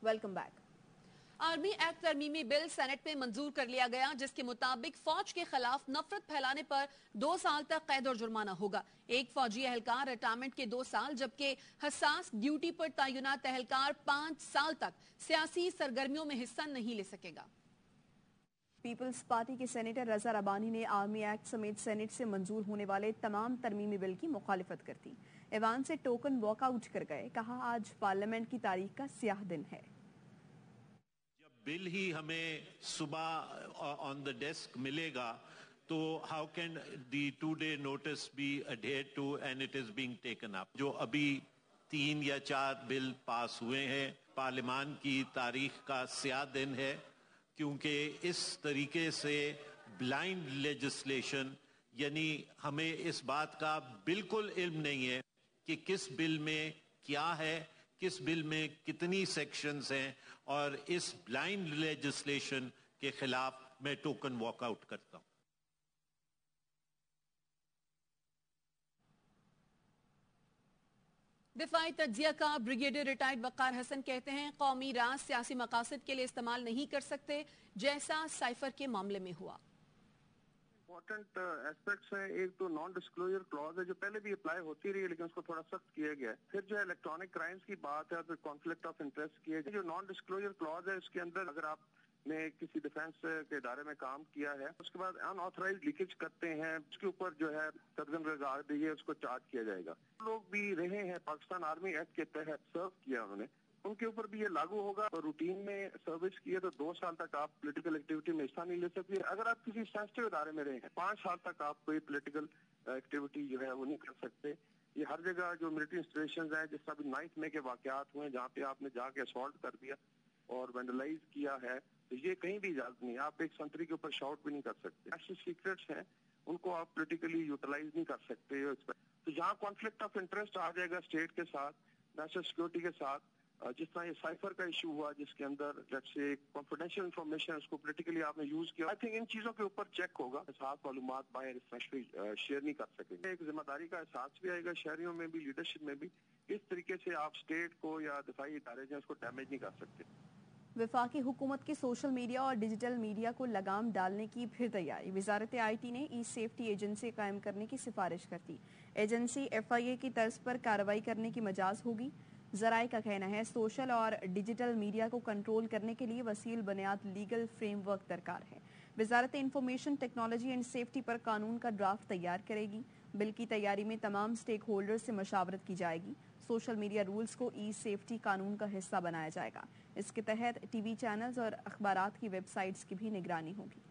Welcome back. Army act तरमीमी bill senate में मंजूर कर लिया गया, जिसके मुताबिक फौज के खिलाफ नफरत फैलाने पर 2 साल तक कैद और जुर्माना होगा। एक फौजी एहलकार रिटायरमेंट के 2 साल, जबकि हसास ड्यूटी पर तैनात एहलकार 5 साल तक सियासी सरगर्मियों में हिस्सा नहीं ले सकेगा। पीपल्स पार्टी के सेनेटर रजा रबानी ने आर्मी एक्ट समेत सेनेट से मंजूर होने वाले तमाम तरमीमी बिल की मुखालिफत कर दी। ऐवान से टोकन वॉकआउट कर गए। कहा, आज पार्लियामेंट की तारीख का स्याह दिन है। बिल ही हमें सुबह ऑन द डेस्क मिलेगा तो how can the 2-day notice be adhered to and it is being taken up. जो अभी 3 या 4 बिल पास हुए हैं, पार्लियामान की तारीख का स्याह दिन है, क्योंकि इस तरीके से ब्लाइंड लेजिस्लेशन, यानी हमें इस बात का बिल्कुल इल्म नहीं है कि किस बिल में क्या है, किस बिल में कितनी सेक्शंस हैं, और इस ब्लाइंड लेजिस्लेशन के खिलाफ मैं टोकन वॉकआउट करता हूं। दिफाई तज्जिया का ब्रिगेडियर रिटायर्ड वक़ार हसन कहते हैं, कौमी राज सियासी मकासद के लिए इस्तेमाल नहीं कर सकते, जैसा साइफर के मामले में हुआ। इम्पोर्टेंट एस्पेक्ट्स हैं। एक तो नॉन डिस्क्लोजर क्लॉज है, जो पहले भी अप्लाई होती रही है, लेकिन उसको थोड़ा सख्त किया गया है। फिर जो है इलेक्ट्रॉनिक क्राइम्स की बात है, फिर कॉन्फ्लिक्ट ऑफ इंटरेस्ट की है। जो नॉन डिस्क्लोजर क्लॉज है, इसके अंदर अगर आपने किसी डिफेंस के इदारे में काम किया है, उसके बाद अनऑथराइज्ड लीकेज करते हैं, उसके ऊपर जो है तर्जम रजा दी है, उसको चार्ज किया जाएगा। लोग भी रहे हैं पाकिस्तान आर्मी एक्ट के तहत, सर्व किया उन्होंने, उनके ऊपर भी ये लागू होगा। और रूटीन में सर्विस की है तो 2 साल तक आप पॉलिटिकल एक्टिविटी में हिस्सा नहीं ले सकते। अगर आप किसी सेंसिटिव इदारे में रहे हैं, 5 साल तक आप कोई पॉलिटिकल एक्टिविटी जो है वो नहीं कर सकते। ये हर जगह जो मिलिट्री इंस्टॉलेशंस हैं, जिस तरह 9 मई के वाकयात हुए जहाँ पे आपने जाके असॉल्ट कर दिया और वेंडलाइज किया है, तो ये कहीं भी इजाजत नहीं। आप एक संतरी के ऊपर शॉट भी नहीं कर सकते। नेशनल सीक्रेट्स हैं, उनको आप पॉलिटिकली यूटिलाइज नहीं कर सकते। तो यहाँ कॉन्फ्लिक्ट ऑफ इंटरेस्ट आ जाएगा स्टेट के साथ, नेशनल सिक्योरिटी के साथ। जिस तरह ये साइफर का इशू हुआ, जिसके अंदर जैसे कॉन्फिडेंशियल इंफॉर्मेशन उसको पॉलिटिकली आपने यूज किया, आई थिंक इन चीजों के ऊपर चेक होगा। एहसास मालूमात बाहर शेयर नहीं कर सकेंगे। एक जिम्मेदारी का एहसास भी आएगा शहरियों में भी, लीडरशिप में भी। इस तरीके से आप स्टेट को या दिफाई इदारे जो उसको डैमेज नहीं कर सकते। वफाकी हुकूमत की सोशल मीडिया और डिजिटल मीडिया को लगाम डालने की फिर तैयारी। वजारत IT ने ई सेफ्टी एजेंसी कायम करने की सिफारिश कर दी। एजेंसी FIA की तर्ज पर कार्रवाई करने की मजाज होगी। जराए का कहना है, सोशल और डिजिटल मीडिया को कंट्रोल करने के लिए वसील बुनियाद लीगल फ्रेमवर्क दरकार है। वजारत इंफॉर्मेशन टेक्नोलॉजी एंड सेफ्टी पर कानून का ड्राफ्ट तैयार करेगी। बिल की तैयारी में तमाम स्टेक होल्डर से मशावरत की जाएगी। सोशल मीडिया रूल्स को ई सेफ्टी कानून का हिस्सा बनाया जाएगा। इसके तहत TV चैनल्स और अखबारात की वेबसाइट्स की भी निगरानी होगी।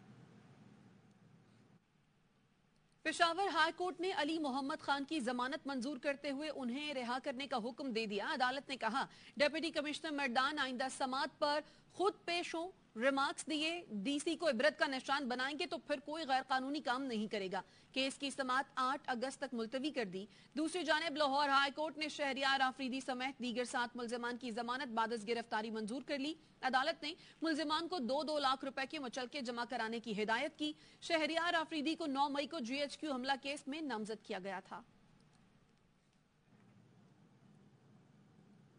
पेशावर हाई कोर्ट ने अली मोहम्मद खान की जमानत मंजूर करते हुए उन्हें रिहा करने का हुक्म दे दिया। अदालत ने कहा, डिप्टी कमिश्नर मर्दान आइंदा समात पर खुद पेश हों। रिमार्क्स दिए, DC को इबरत का निशान बनाएंगे तो फिर कोई गैर कानूनी काम नहीं करेगा। केस की समात 8 अगस्त तक मुलतवी कर दी। दूसरी जानिब लाहौर हाई कोर्ट ने शहरियार आफरीदी समेत दीगर 7 मुलजमान की जमानत बादस गिरफ्तारी मंजूर कर ली। अदालत ने मुलजमान को 2-2 लाख रुपए के मुचलके जमा कराने की हिदायत की। शहरियार आफरीदी को 9 मई को GHQ हमला केस में नामजद किया गया था।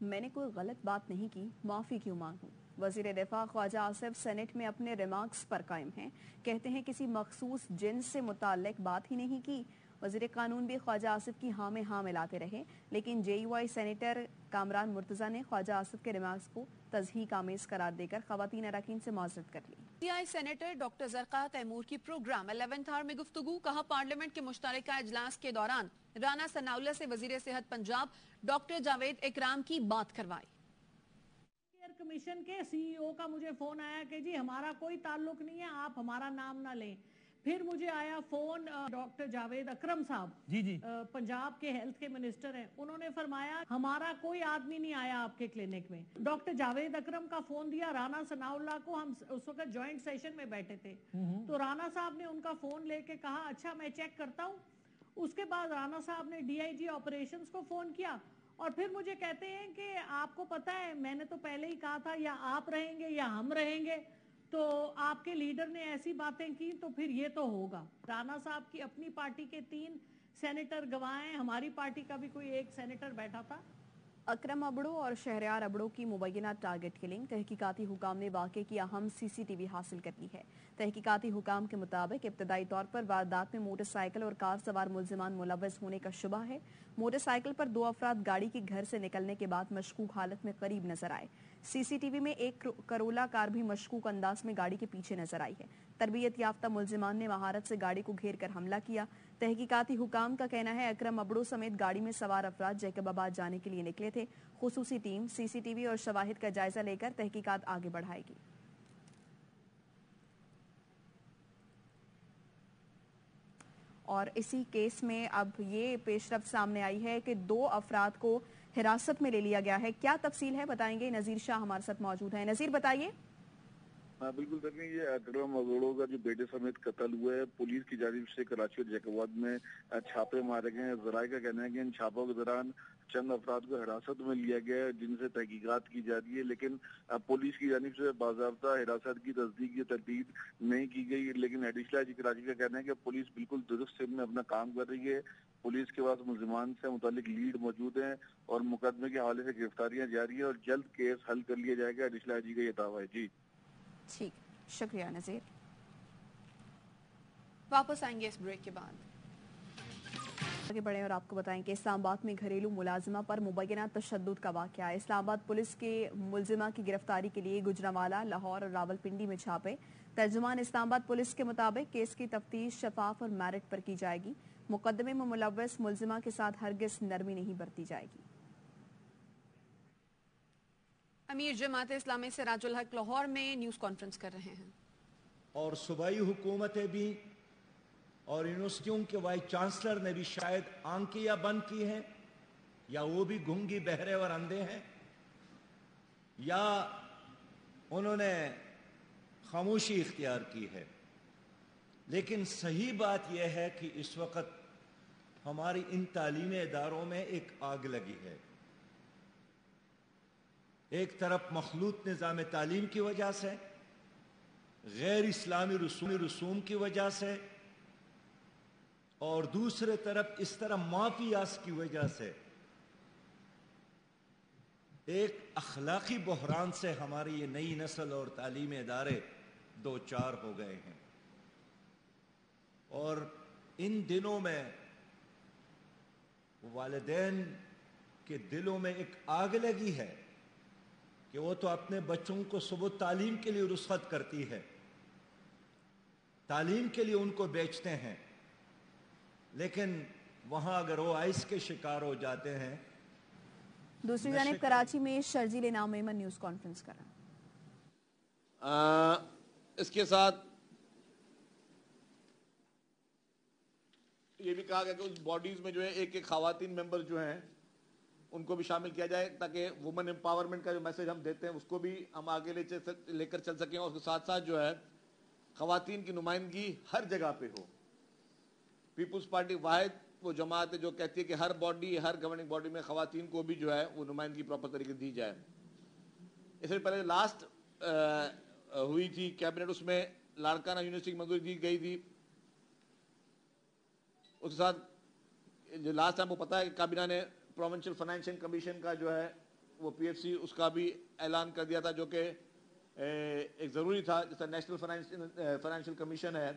मैंने कोई गलत बात नहीं की, माफी क्यों मांगूं। वजीर दिफा ख्वाजा आसिफ सेनेट में अपने रिमार्क्स पर कायम हैं। कहते हैं, किसी मखसूस जिन्स से मुताल्लिक बात ही नहीं की। वजीर कानून भी ख्वाजा आसिफ की हाँ में हाँ मिलाते रहे, लेकिन JUI सेनेटर कामरान मुर्तजा ने ख्वाजा आसिफ के रिमार्क्स को तज़हीक आमेज करार देकर ख़वातीन अरकान से माज़रत कर ली। CI सेनेटर डॉक्टर ज़रक़ा तैमूर की प्रोग्राम 11th आवर में गुफ्तगू। कहा, पार्लियामेंट के मुश्तरका इजलास के दौरान राना सनाउल्लाह से वजीर सेहत पंजाब डॉक्टर जावेद इकराम की बात करवाई। कमीशन के CEO का मुझे फोन आया कि जी हमारा कोई ताल्लुक नहीं है, आप हमारा नाम ना लें। फिर मुझे आया फोन डॉक्टर जावेद अकरम साहब, जी पंजाब के हेल्थ के मिनिस्टर हैं, उन्होंने फरमाया हमारा कोई आदमी नहीं आया आपके क्लिनिक में। डॉक्टर जावेद अकरम का फोन दिया राना सनाउल्लाह को। हम उस वक्त जॉइंट सेशन में बैठे थे, तो राना साहब ने उनका फोन लेके कहा अच्छा मैं चेक करता हूँ। उसके बाद राना साहब ने DIG ऑपरेशंस को फोन किया और फिर मुझे कहते हैं कि आपको पता है मैंने तो पहले ही कहा था या आप रहेंगे या हम रहेंगे, तो आपके लीडर ने ऐसी बातें की तो फिर ये तो होगा। राना साहब की अपनी पार्टी के 3 सेनेटर गवाह हैं, हमारी पार्टी का भी कोई एक सेनेटर बैठा था। अकरम अबड़ो और शहरयार अबड़ो की मुबैना टारगेट किलिंग। तहकीकाती हुकाम ने वाक़े की अहम CCTV हासिल कर ली है। तहकीकाती हुकाम के मुताबिक इब्तदाई तौर पर वारदात में मोटरसाइकिल और कार सवार मुल्जिमान मुलव्वस होने का शुबा है। मोटरसाइकिल पर 2 अफराद गाड़ी के घर से निकलने के बाद मशकूक हालत में करीब नजर आए। CCTV में एक करोला कार भी मशकूक अंदाज में गाड़ी के पीछे नजर आई है। तरबियत याफ्ता मुल्जिमान ने महारत से गाड़ी को घेर कर हमला किया। तहकीकाती हुकाम का कहना है अकरम अबड़ो समेत गाड़ी में सवार अफराद जैकबाबाद जाने के लिए निकले थे। खुसूसी टीम CCTV और शवाहिद का जायजा लेकर तहकीकात आगे बढ़ाएगी। और इसी केस में अब ये पेशरफ्त सामने आई है कि 2 अफराद को हिरासत में ले लिया गया है। क्या तफसील है बताएंगे, नजीर शाह हमारे साथ मौजूद है। नजीर बताइए। बिल्कुल देखें, ये अकरम अबड़ो का जो बेटे समेत कत्ल हुआ है, पुलिस की जानिब से कराची और जैकबाबाद में छापे मारे गए हैं। ज़राए का कहना है कि इन छापों के दौरान चंद अफराद को हिरासत में लिया गया है जिनसे तहकीकात की जा रही है, लेकिन पुलिस की जानिब से बाज़ाब्ता हिरासत की तस्दीक की तरतीब नहीं की गई। लेकिन एडिशनल आई जी कराची का कहना है कि पुलिस बिल्कुल दुरुस्त सिम में अपना काम कर रही है। पुलिस के पास मुल्जिमान से मुतालिक लीड मौजूद है और मुकदमे के हवाले से गिरफ्तारियां जारी है और जल्द केस हल कर लिया जाएगा। एडिशनल आई जी का ये दावा है। जी ठीक, शुक्रिया नजीर। वापस आएंगे इस ब्रेक के बाद। आगे बढ़े और आपको बताएं कि इस्लामाबाद में घरेलू मुलाजिमा पर मुबैना तशद्दुद का वाक़या है। इस्लामाबाद पुलिस के मुलजिमा की गिरफ्तारी के लिए गुजरांवाला, लाहौर और रावलपिंडी में छापे। तर्जुमान इस्लामाबाद पुलिस के मुताबिक केस की तफ्तीश शफाफ और मेरिट पर की जाएगी। मुकदमे में मुलव्वस मुलजिमा के साथ हरगिज नरमी नहीं बरती जाएगी। अमीर जमात इस्लामी सिराजुल हक लाहौर में न्यूज़ कॉन्फ्रेंस कर रहे हैं। और सूबाई हुकूमतें भी और यूनिवर्सिटियों के वाइस चांसलर ने भी शायद आंखें या बंद की हैं, या वो भी गूंगी, बहरे और अंधे हैं, या उन्होंने खामोशी इख्तियार की है। लेकिन सही बात यह है कि इस वक्त हमारी इन तालीमी इदारों में एक आग लगी है। एक तरफ मखलूत निज़ाम तालीम की वजह से, गैर इस्लामी रसूम की वजह से, और दूसरे तरफ इस तरह माफियास की वजह से एक अखलाकी बहरान से हमारी ये नई नस्ल और तालीमी इदारे दो चार हो गए हैं। और इन दिनों में वालिदैन के दिलों में एक आग लगी है कि वो तो अपने बच्चों को सुबह तालीम के लिए रुस्खत करती है, तालीम के लिए उनको बेचते हैं, लेकिन वहां अगर वो आइस के शिकार हो जाते हैं। दूसरी जानिब कराची में शर्जील इनाम मेमन न्यूज़ कॉन्फ्रेंस कर रहा है। इसके साथ ये भी कहा गया कि उस बॉडीज में जो है एक एक खवातीन मेंबर जो हैं उनको भी शामिल किया जाए, ताकि वुमेन एम्पावरमेंट का जो मैसेज हम देते हैं उसको भी हम आगे लेकर चल सकें। और उसके साथ साथ जो है खवातीन की नुमाइंदगी हर जगह पे हो। पीपुल्स पार्टी वाहिद वो जमात है जो कहती है कि हर गवर्निंग बॉडी में खवातीन को भी जो है वो नुमाइंदगी प्रॉपर तरीके दी जाए। इससे पहले लास्ट हुई थी कैबिनेट, उसमें लाड़काना यूनिवर्सिटी की मंजूरी दी गई थी। उसके साथ जो लास्ट टाइम वो पता है कि काबीना ने प्रोविंशियल फाइनेंशियल कमीशन का जो है वो PFC उसका भी ऐलान कर दिया था, जो कि एक ज़रूरी था। जैसा नेशनल फाइनेंशियल कमीशन है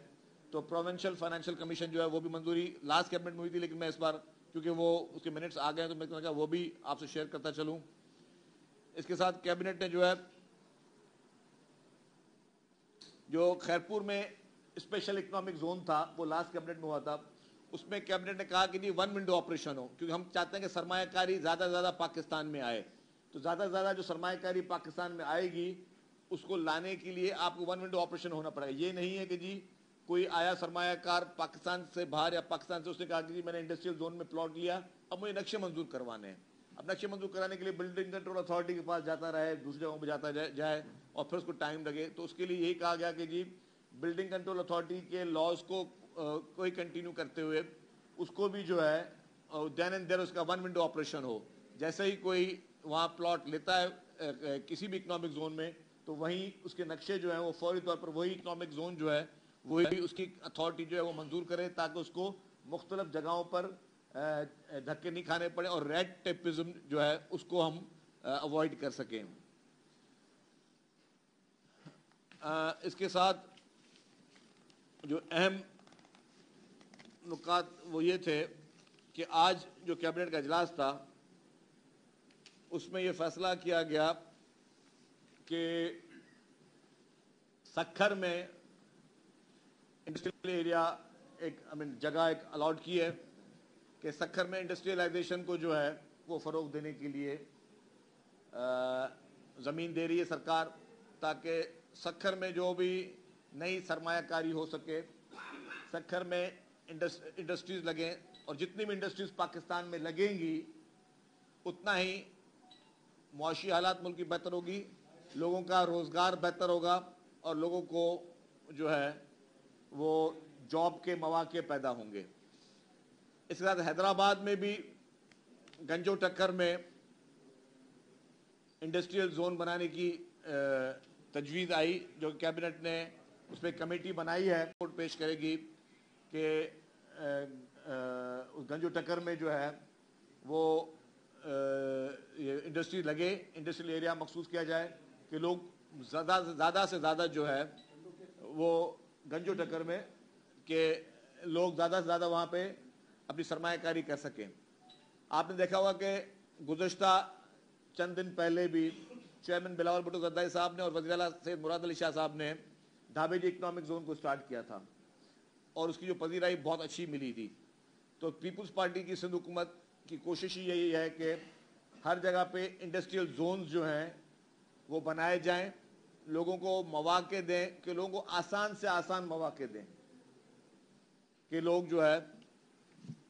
तो प्रोविंशियल फाइनेंशियल कमीशन जो है वो भी मंजूरी लास्ट कैबिनेट में हुई थी, लेकिन मैं इस बार क्योंकि वो उसके मिनट्स आ गए हैं तो मैं कहा वो भी आपसे शेयर करता चलूं। इसके साथ कैबिनेट ने जो है जो खैरपुर में स्पेशल इकोनॉमिक जोन था वो लास्ट कैबिनेट में हुआ था, उसमें कैबिनेट ने कहा कि जी 1 विंडो ऑपरेशन हो, क्योंकि हम चाहते हैं कि सरमायाकारी ज़्यादा से ज़्यादा पाकिस्तान में आए। तो ज़्यादा से ज़्यादा जो सरमायाकारी पाकिस्तान में आएगी उसको लाने के लिए आपको 1 विंडो ऑपरेशन होना पड़ेगा। ये नहीं है कि जी कोई आया सरमायाकार पाकिस्तान से बाहर या पाकिस्तान से, उसने कहा कि जी मैंने इंडस्ट्रियल जोन में प्लॉट लिया, अब मुझे नक्शे मंजूर करवाने हैं। अब नक्शे मंजूर कराने के लिए बिल्डिंग कंट्रोल अथॉरिटी के पास जाता रहे, दूसरी जगहों पर जाता जाए और फिर उसको टाइम लगे। तो उसके लिए यही कहा गया कि जी बिल्डिंग कंट्रोल अथॉरिटी के लॉज को कोई कंटिन्यू करते हुए उसको भी जो है देन एंड देयर उसका 1 विंडो ऑपरेशन हो। जैसे ही कोई वहाँ प्लॉट लेता है किसी भी इकोनॉमिक जोन में, तो वहीं उसके नक्शे जो है वो फौरी तौर पर वही इकोनॉमिक जोन जो है वही उसकी अथॉरिटी जो है वो मंजूर करे, ताकि उसको मुख्तलिफ जगहों पर دھکے نہیں کھانے پڑے اور ریڈ ٹیپزم جو ہے اس کو ہم اوائڈ کر سکیں. اس کے ساتھ جو اہم نکات وہ یہ تھے کہ آج جو کیبنٹ کا اجلاس تھا اس میں یہ فیصلہ کیا گیا کہ سکھر میں انڈسٹریل ایریا ایک جگہ ایک الاٹ کی ہے کہ سکھر میں انڈسٹریلائزیشن کو جو ہے وہ فروغ دینے کے لیے زمین دے رہی ہے سرکار, تاکہ سکھر میں جو بھی نئی سرمایہ کاری ہو سکے, سکھر میں انڈسٹریز لگیں, اور جتنی بھی انڈسٹریز پاکستان میں لگیں گی اتنا ہی معاشی حالات ملک کی بہتر ہوگی, لوگوں کا روزگار بہتر ہوگا اور لوگوں کو جو ہے وہ جاب کے مواقع پیدا ہوں گے. اس کے ساتھ حیدرآباد میں بھی گنجو ٹکر میں انڈسٹریل زون بنانے کی تجویز آئی, جو کیبنٹ نے اس پہ کمیٹی بنائی ہے, رپورٹ پیش کرے گی کہ گنجو ٹکر میں جو ہے وہ انڈسٹری لگے, انڈسٹریل ایریا مخصوص کیا جائے کہ لوگ زیادہ سے زیادہ جو ہے وہ گنجو ٹکر میں کہ لوگ زیادہ سے زیادہ وہاں پہ اپنی سرمایہ کاری کر سکیں. آپ نے دیکھا ہوگا کہ گزشتہ چند دن پہلے بھی چیئرمین بلاول بھٹو زرداری صاحب نے اور وزیر اعلیٰ سید مراد علی شاہ صاحب نے ڈھابے جی اکنامک زون کو سٹارٹ کیا تھا اور اس کی جو پذیرائی بہت اچھی ملی تھی. تو پیپلز پارٹی کی سندھ حکومت کی کوشش یہی ہے کہ ہر جگہ پہ انڈسٹریل زونز جو ہیں وہ بنائے جائیں, لوگوں کو مواقع دیں, کہ لوگوں کو آسان سے آسان مواقع دیں کہ لوگ جو ہے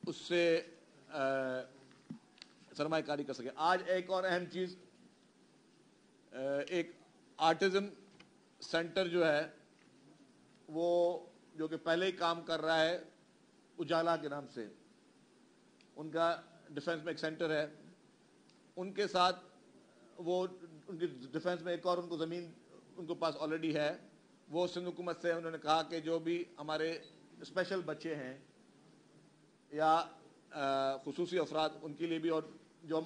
اس سے سرمایہ کاری کر سکیں. آج ایک اور اہم چیز, ایک آرٹزم سینٹر جو ہے وہ جو کہ پہلے ہی کام کر رہا ہے اجالا کے نام سے, ان کا ڈیفنس میں ایک سینٹر ہے, ان کے ساتھ وہ ان کی ڈیفنس میں ایک اور ان کو زمین ان کو پاس آلریڈی ہے. وہ سندھ حکومت سے انہوں نے کہا کہ جو بھی ہمارے اسپیشل بچے ہیں یا خصوصی افراد ان کے لیے بھی, اور جو ہم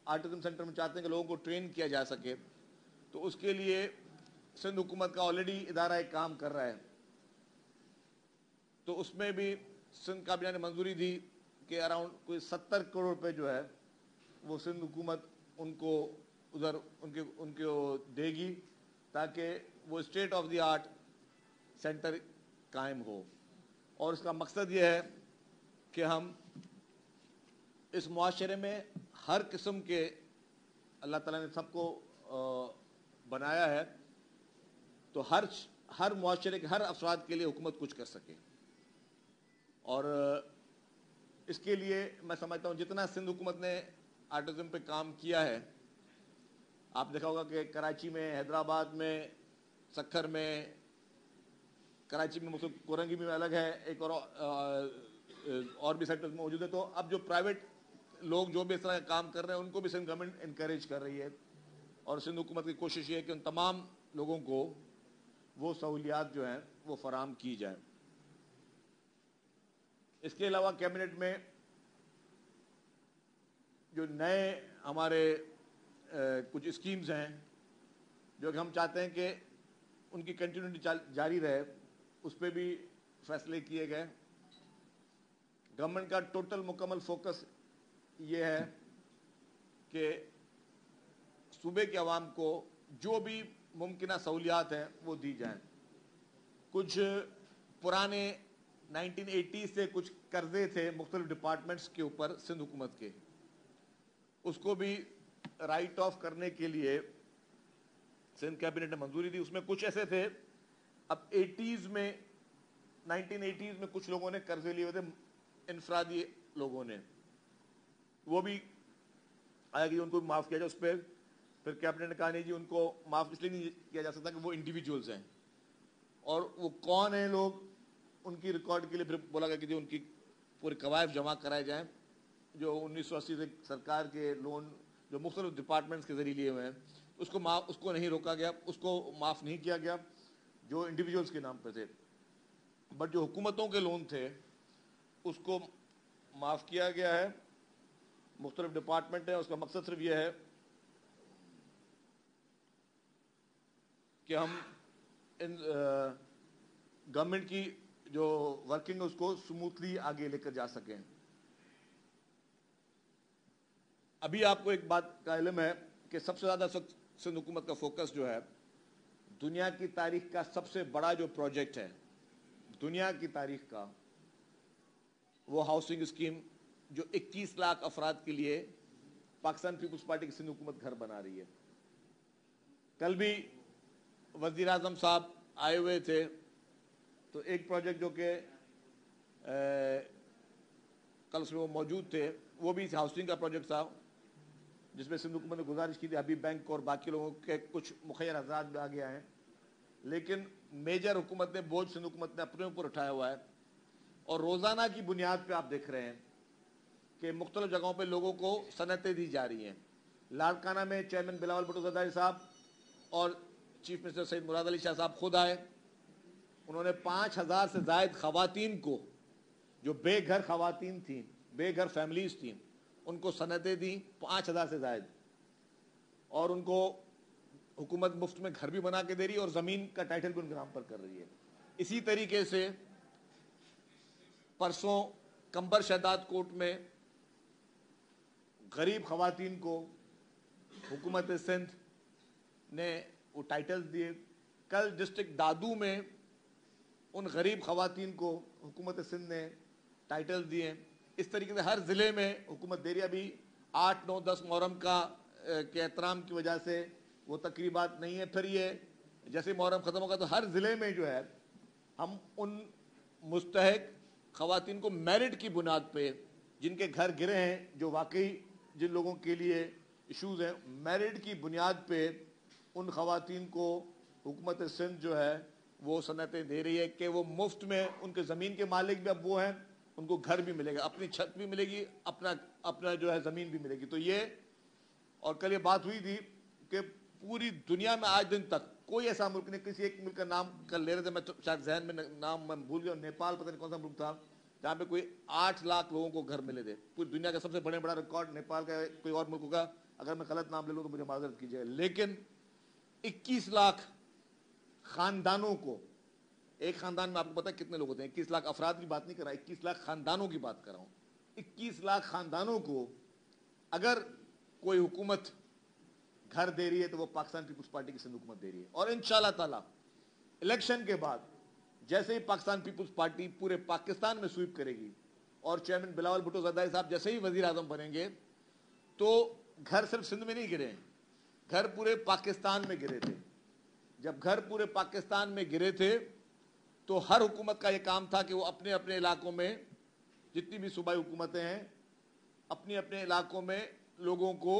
آرٹزم سینٹر میں چاہتے ہیں کہ لوگوں کو ٹرین کیا جا سکے, تو اس کے لیے سندھ حکومت کا آلریڈی ادارہ ایک کام کر رہا ہے. تو اس میں بھی سندھ کابینہ نے منظوری دی کہ اراؤنڈ کوئی 70 کروڑ روپے جو ہے وہ سندھ حکومت ان کو ادھر ان کو دے گی تاکہ وہ state of the art centre قائم ہو. اور اس کا مقصد یہ ہے کہ ہم اس معاشرے میں ہر قسم کے, اللہ تعالیٰ نے سب کو بنایا ہے, تو ہر معاشرے کے ہر افراد کے لیے حکومت کچھ کر سکے. اور اس کے لیے میں سمجھتا ہوں جتنا سندھ حکومت نے آرٹزم پہ کام کیا ہے, آپ دیکھا ہوگا کہ کراچی میں, حیدرآباد میں, سکھر میں, کراچی میں مطلب کورنگی میں الگ ہے, ایک اور بھی سیکٹر موجود ہے. تو اب جو پرائیویٹ لوگ جو بھی اس طرح کام کر رہے ہیں ان کو بھی سندھ گورنمنٹ انکریج کر رہی ہے, اور سندھ حکومت کی کوشش یہ ہے کہ ان تمام لوگوں کو وہ سہولیات جو ہیں وہ فراہم کی جائیں. اس کے علاوہ کیبنٹ میں جو نئے ہمارے کچھ اسکیمز ہیں جو کہ ہم چاہتے ہیں کہ ان کی کنٹینیوٹی جاری رہے, اس پہ بھی فیصلے کیے گئے. گورنمنٹ کا ٹوٹل مکمل فوکس یہ ہے کہ صوبے کے عوام کو جو بھی ممکنہ سہولیات ہیں وہ دی جائیں. کچھ پرانے 1980 سے کچھ قرضے تھے مختلف ڈپارٹمنٹس کے اوپر سندھ حکومت کے, اس کو بھی رائٹ آف کرنے کے لیے سندھ کیبنٹ نے منظوری دی. اس میں کچھ ایسے تھے, اب 1980s میں کچھ لوگوں نے قرضے لیے ہوئے تھے, انفرادی لوگوں نے, وہ بھی آیا کہ ان کو معاف کیا جائے. اس پہ پھر کیبنٹ نے کہا نہیں جی ان کو معاف اس لیے نہیں کیا جا سکتا کہ وہ انڈیویجولز ہیں, اور وہ کون ہیں لوگ ان کی ریکارڈ کے لیے پھر بولا گیا کہ جی ان کی پورے قوائف جمع کرائے جائیں جو 1980 سے سرکار کے لون جو مختلف ڈپارٹمنٹس کے ذریعے لیے ہوئے ہیں, اس کو نہیں روکا گیا, اس کو معاف نہیں کیا گیا جو انڈیویجولز کے نام پہ تھے. بٹ جو حکومتوں کے لون تھے اس کو माफ किया गया है, मुख्तलिफ डिपार्टमेंट है, उसका मकसद सिर्फ ये है कि हम इन गवर्नमेंट की जो वर्किंग है उसको स्मूथली आगे लेकर जा सकें। अभी आपको एक बात का इल्म है कि सबसे ज्यादा सिंध हुकूमत का फोकस जो है, दुनिया की तारीख का सबसे बड़ा जो प्रोजेक्ट है दुनिया की तारीख का, वो हाउसिंग स्कीम जो 21 लाख अफराद के लिए पाकिस्तान पीपुल्स पार्टी की सिंध हुकूमत घर बना रही है। कल भी वजीर आजम साहब आए हुए थे, तो एक प्रोजेक्ट जो कि कल उसमें वो मौजूद थे, वो भी हाउसिंग का प्रोजेक्ट था, जिसमें सिंध हुकूमत ने गुजारिश की थी हबीब बैंक और बाकी लोगों के कुछ मुखैर आजाद भी आ गया है, लेकिन मेजर हुकूमत ने बोझ सिंध हुकूमत ने अपने ऊपर उठाया हुआ है। और रोजाना की बुनियाद पे आप देख रहे हैं कि मुख्तलिफ जगहों पे लोगों को सनतें दी जा रही हैं। लाड़काना में चेयरमैन बिलावल भुट्टो ज़रदारी साहब और चीफ मिनिस्टर सैयद मुराद अली शाह साहब खुद आए, उन्होंने 5000 से ज़ायद खवातीन को, जो बेघर खवातीन थी, बेघर फैमिलीज थी, उनको सनतें दी 5000 से ज़ायद, और उनको हुकूमत मुफ्त में घर भी बना के दे रही है और ज़मीन का टाइटल भी उनके नाम पर कर रही है। इसी तरीके से परसों कंबर शहदाद कोर्ट में गरीब खवातीन को हुकूमत सिंध ने वो टाइटल्स दिए। कल डिस्ट्रिक्ट दादू में उन गरीब खवातीन को हुकूमत सिंध ने टाइटल्स दिए। इस तरीके से हर ज़िले में हुकूमत दे रही है। अभी 8, 9, 10 मुहर्रम के एहतराम की वजह से वो तकरीबात नहीं है। फिर ये जैसे मुहर्रम ख़त्म होगा तो हर ज़िले में जो है हम उन मुस्तहिक खवातीन को मेरिट की बुनियाद पे, जिनके घर गिरे हैं, जो वाकई जिन लोगों के लिए इश्यूज़ हैं, मेरिट की बुनियाद पे उन खवातीन को हुकूमत सिंध जो है वो सनतें दे रही है कि वो मुफ्त में, उनके ज़मीन के मालिक भी अब वो हैं, उनको घर भी मिलेगा, अपनी छत भी मिलेगी, अपना जो है ज़मीन भी मिलेगी। तो ये, और कल ये बात हुई थी कि पूरी दुनिया में आज दिन तक कोई ऐसा मुल्क नहीं, किसी एक मुल्क का नाम कल ले रहे थे, मैं तो शायद जहन में नाम मैं भूल गया, नेपाल पता नहीं कौन सा मुल्क था, जहाँ पे कोई 8 लाख लोगों को घर मिले थे। पूरी दुनिया का सबसे बड़ा रिकॉर्ड नेपाल का, कोई और मुल्क का, अगर मैं गलत नाम ले लूँ तो मुझे माजरत कीजिए। लेकिन 21 लाख खानदानों को, एक खानदान में आपको पता है कितने लोग होते हैं, 21 लाख अफराद की बात नहीं कर रहा, 21 लाख खानदानों की बात कर रहा हूँ। 21 लाख खानदानों को अगर कोई हुकूमत घर दे रही है तो वो पाकिस्तान पीपुल्स पार्टी की सिंध हुकूमत दे रही है। और इंशाअल्लाह ताला इलेक्शन के बाद जैसे ही पाकिस्तान पीपुल्स पार्टी पूरे पाकिस्तान में स्वीप करेगी और चेयरमैन बिलावल भुट्टो ज़रदारी साहब जैसे ही वजीर आजम बनेंगे, तो घर सिर्फ सिंध में नहीं गिरे, घर पूरे पाकिस्तान में गिरे थे। जब घर पूरे पाकिस्तान में गिरे थे तो हर हुकूमत का यह काम था कि वो अपने अपने इलाकों में, जितनी भी सूबाई हुकूमतें हैं, अपने अपने इलाकों में लोगों को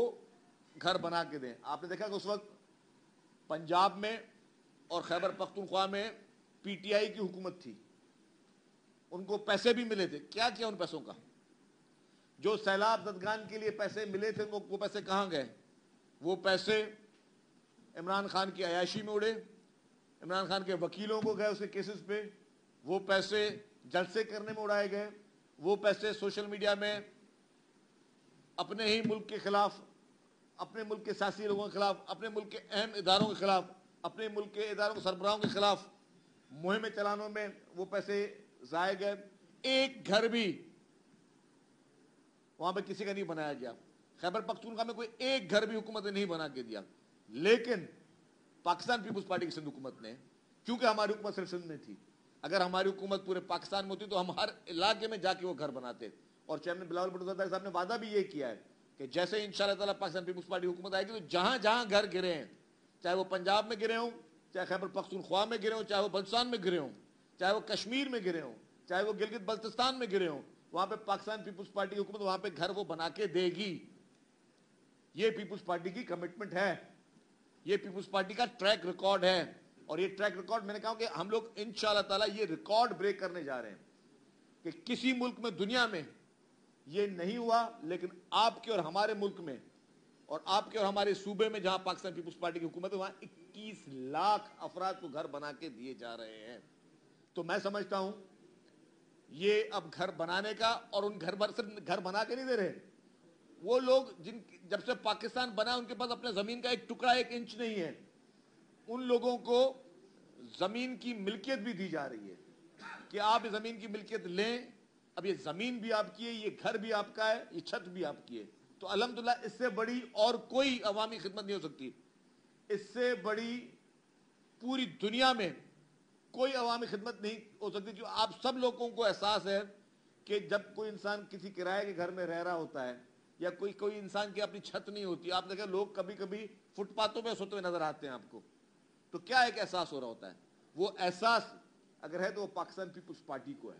घर बना के दें। आपने देखा कि उस वक्त पंजाब में और खैबर पख्तूनख्वा में पीटीआई की हुकूमत थी, उनको पैसे भी मिले थे। क्या किया उन पैसों का? जो सैलाब ज़दगान के लिए पैसे मिले थे, उनको वो पैसे कहाँ गए? वो पैसे इमरान खान की अयाशी में उड़े, इमरान खान के वकीलों को गए उसके केसेस पे, वो पैसे जलसे करने में उड़ाए गए, वो पैसे सोशल मीडिया में अपने ही मुल्क के खिलाफ, अपने मुल्क के सियासी लोगों के खिलाफ, अपने मुल्क के अहम इदारों के खिलाफ, अपने मुल्क के इदारों के सरबराहों के खिलाफ मुहिम चलानों में वो पैसे जाए गए। एक घर भी वहां पे किसी का नहीं बनाया गया। खैबर पख्तूनख्वा में कोई एक घर भी हुकूमत ने नहीं बना के दिया। लेकिन पाकिस्तान पीपुल्स पार्टी की सिंध हुकूमत ने, क्योंकि हमारी हुकूमत सिर्फ सिंध में थी, अगर हमारी हुकूमत पूरे पाकिस्तान में होती तो हम हर इलाके में जाके वो घर बनाते। और चेयरमैन बिलावल भुट्टो ज़रदारी साहब ने वादा भी ये किया है कि जैसे इंशाअल्लाह ताला पाकिस्तान पीपुल्स पार्टी हुकूमत आएगी तो जहां जहां घर गिरे हैं, चाहे वो पंजाब में गिरे हों, चाहे खैबर पख्तूनख्वा में गिरे हों, चाहे वो बलूचिस्तान में गिरे हों, चाहे वो कश्मीर में गिरे हों, चाहे वो गिलगित बल्तिस्तान में गिरे हों, वहां पे पाकिस्तान पीपुल्स पार्टी हुकूमत वहां पे घर वो बना के देगी। ये पीपुल्स पार्टी की कमिटमेंट है, ये पीपुल्स पार्टी का ट्रैक रिकॉर्ड है। और ये ट्रैक रिकॉर्ड, मैंने कहा कि हम लोग इंशाअल्लाह ताला ये रिकॉर्ड ब्रेक करने जा रहे हैं कि किसी मुल्क में दुनिया में ये नहीं हुआ, लेकिन आपके और हमारे मुल्क में और आपके और हमारे सूबे में जहां पाकिस्तान पीपुल्स पार्टी की हुकूमत है, वहां 21 लाख अफराद को घर बना के दिए जा रहे हैं। तो मैं समझता हूं یہ اب گھر بنانے کا، اور ان گھر بنا کے نہیں دے رہے، وہ لوگ جب سے پاکستان بنا ان کے پاس اپنے زمین کا ایک ٹکڑا 1 انچ نہیں ہے، ان لوگوں کو زمین کی ملکیت بھی دی جا رہی ہے کہ آپ اس زمین کی ملکیت لیں، اب یہ زمین بھی آپ کی ہے، یہ گھر بھی آپ کا ہے، یہ چھت بھی آپ کی ہے. تو الحمدللہ اس سے بڑی اور کوئی عوامی خدمت نہیں ہو سکتی، اس سے بڑی پوری دنیا میں کوئی عوامی خدمت نہیں ہو سکتی. جو آپ سب لوگوں کو احساس ہے کہ جب کوئی انسان کسی کرائے کے گھر میں رہ رہا ہوتا ہے یا کوئی انسان کی اپنی چھت نہیں ہوتی، آپ دیکھیں لوگ کبھی کبھی فٹ پاتھوں پہ سوتے ہوئے نظر آتے ہیں آپ کو، تو کیا ایک احساس ہو رہا ہوتا ہے. وہ احساس اگر ہے تو وہ پاکستان پیپلز پارٹی کو ہے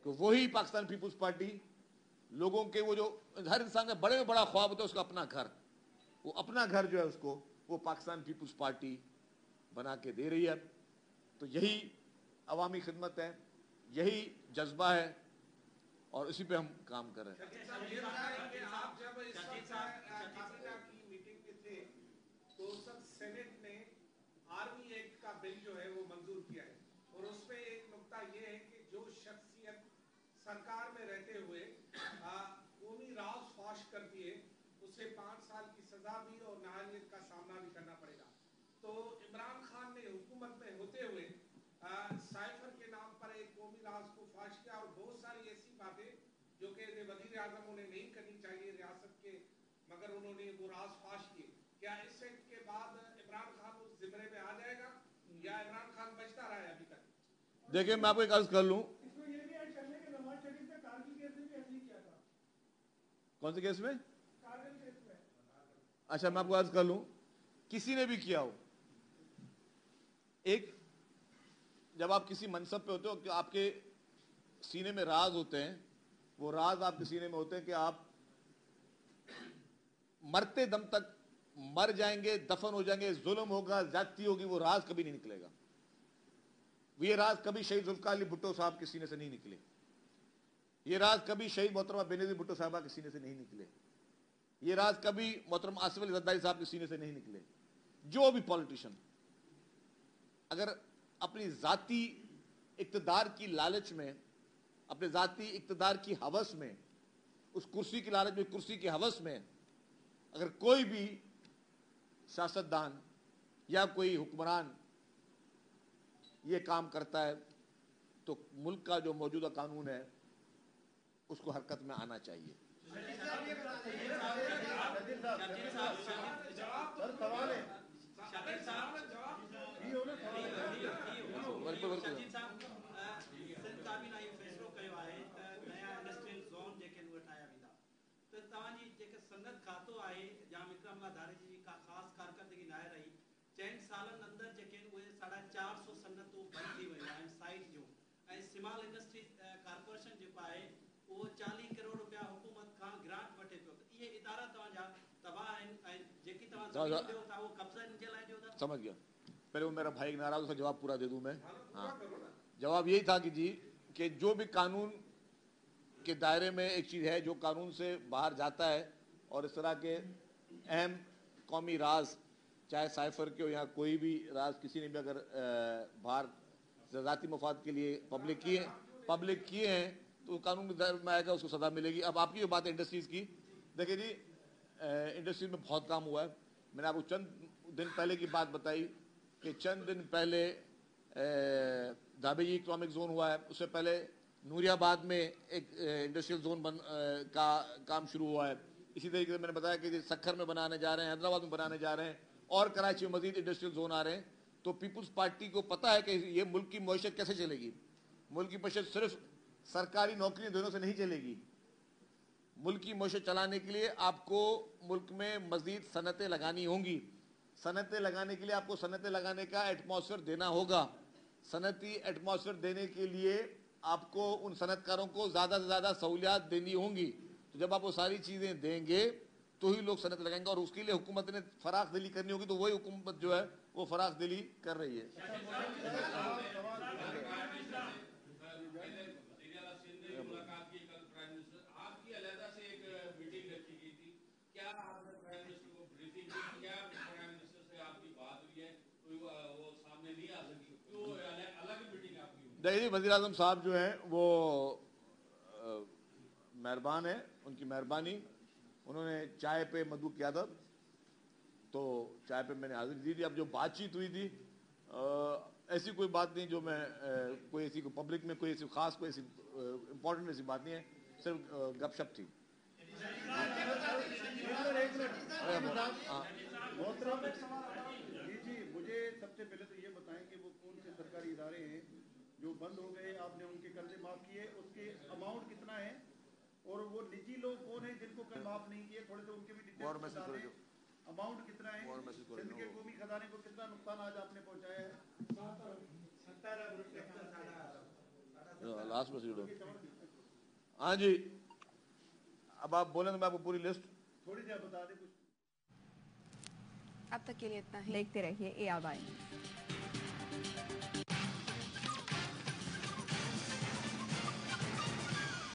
کہ وہی پاکستان پیپلز پارٹی لوگوں کے وہ جو ہر انسان کا بڑے میں بڑا خواب ہوتا ہے اس کا اپنا گھر، وہ اپنا گھر جو ہے اس کو وہ پاکستان پیپلز پارٹی بنا کے دے رہی ہے. تو یہی عوامی خدمت ہے، یہی جذبہ ہے، اور اسی پہ ہم کام کر رہے ہیں. آپ جب اس کابینہ کی میٹنگ میں تھے تو اس وقت سینٹ نے آرمی ایکٹ کا بل جو ہے وہ منظور کیا ہے، اور اس میں ایک نقطہ یہ ہے کہ جو شخصیت سرکار میں رہتے ہوئے قومی راز فاش کرتی ہے اسے 5 سال کی سزا بھی اور نااہلیت کا سامنا بھی کرنا پڑے گا. تو عمران خان نے حکومت میں ہوتے ہوئے سائفر کے نام پر ایک قومی راز کو فاش کیا، اور بہت ساری ایسی باتیں جو کہ وزیر اعظم انہیں نہیں کرنی چاہیے ریاست کے، مگر انہوں نے وہ راز فاش کیے. کیا اس ایکٹ کے بعد عمران خان اس زمرے میں آ جائے گا یا عمران خان بچتا رہا ہے ابھی تک؟ دیکھیں میں آپ کو ایک عرض کر لوں. کون سے کیس میں؟ اچھا میں آپ کو عرض کر لوں، کسی نے بھی کیا ہو، ایک جب آپ کسی منصب پہ ہوتے ہو کہ آپ کے سینے میں راز ہوتے ہیں، وہ راز آپ کے سینے میں ہوتے ہیں کہ آپ مرتے دم تک مر جائیں گے، دفن ہو جائیں گے، ظلم ہوگا، زیادتی ہوگی، وہ راز کبھی نہیں نکلے گا. یہ راز کبھی شہید ذوالفقار علی بھٹو صاحب کے سینے سے نہیں نکلے، یہ راز کبھی شہید محترمہ بینظیر بھٹو صاحبہ کے سینے سے نہیں نکلے، یہ راز کبھی محترم آصف علی زرداری صاحب کے سینے سے نہیں نکلے. جو بھی پولیٹیشن اگر اپنی ذاتی اقتدار کی لالچ میں، اپنے ذاتی اقتدار کی ہوس میں، اس کرسی کی لالچ میں، کرسی کی ہوس میں اگر کوئی بھی سیاستدان یا کوئی حکمران یہ کام کرتا ہے تو ملک کا جو موجودہ قانون ہے اس کو حرکت میں آنا چاہیے. صنعت खातो आहे जहां विक्रम धारी जी का खास कारकर्दगी नाहे रही, 4 सालनि अंदर जेके उहे 450 सनतूं बंद थी वयूं आहिनि साइट जूं, ऐं स्मॉल इंडस्ट्री कारपोरेशन जेको आहे उहो 40 करोड़ रुपया हुकूमत खां ग्रांट वठे पियो. त इहे इदारा तव्हांजा तबाह आहिनि ऐं जेकी तव्हां ज़मीन ॾियो था उहो कब्ज़ा इन जे लाइ ॾियो था. समझ गया. पहले वो मेरा भाई नाराज, उसका जवाब पूरा दे दूं मैं. हाँ, जवाब यही था कि जी कि जो भी कानून के दायरे में एक चीज़ है जो कानून से बाहर जाता है और इस तरह के अहम कौमी राज चाहे साइफर के हो या कोई भी राज किसी ने भी अगर बाहर ज़ाती मफाद के लिए पब्लिक किए हैं तो कानून के दायरे में आएगा, उसको सज़ा मिलेगी. अब आपकी जो बात है इंडस्ट्रीज़ की, देखिए जी इंडस्ट्रीज में बहुत काम हुआ है. मैंने आपको चंद दिन पहले की बात बताई कि चंद दिन पहले धाबेजी इकोनॉमिक जोन हुआ है, उससे पहले नूरियाबाद में एक इंडस्ट्रियल जोन का काम शुरू हुआ है. इसी तरीके से मैंने बताया कि सक्खर में बनाने जा रहे हैं, हैदराबाद में बनाने जा रहे हैं, और कराची में मजीद इंडस्ट्रियल जोन आ रहे हैं. तो पीपल्स पार्टी को पता है कि ये मुल्क की मईशत कैसे चलेगी. मुल्क की मईशत सिर्फ सरकारी नौकरी दोनों से नहीं चलेगी. मुल्क की मईशत चलाने के लिए आपको मुल्क में मजीद सनतें लगानी होंगी. सनतें लगाने के लिए आपको सनतें लगाने का एटमॉस्फेयर देना होगा. सनती एटमॉस्फेयर देने के लिए आपको उन सनतकारों को ज़्यादा से ज़्यादा सहूलियात देनी होंगी. तो जब आप वो सारी चीज़ें देंगे तो ही लोग सनत लगाएंगे, और उसके लिए हुकूमत ने फराख दिली करनी होगी. तो वही हुकूमत जो है वो फराख दिली कर रही है. देखिए वज़ीर आज़म साहब जो हैं वो मेहरबान है, उनकी मेहरबानी। उन्होंने चाय पे मदू किया था तो चाय पे मैंने हाजिरी दी थी। अब जो बातचीत हुई थी ऐसी कोई बात नहीं जो मैं कोई ऐसी पब्लिक में कोई ऐसी खास कोई ऐसी इम्पोर्टेंट ऐसी बात नहीं है, सिर्फ गपशप थी। जी मुझे सबसे पहले तो ये बताएं कि वो कौन से सरकारी इदारे हैं जो बंद हो गए, आपने उनके कर्जे माफ किए, उसके अमाउंट कितना है, और वो निजी लोग कौन है जिनको कर्ज माफ नहीं किए, थोड़े से उनके भी डिटेल्स बता दें। अमाउंट कितना है, सिंध के कौमी खजाने को कितना नुकसान आज आपने पहुंचाया है? लास्ट में हाँ जी, अब आप बोलें तो मैं आपको पूरी लिस्ट थोड़ी देर बता दें कुछ। अब तक के लिए इतना ही। देखते रहिए AR वाई।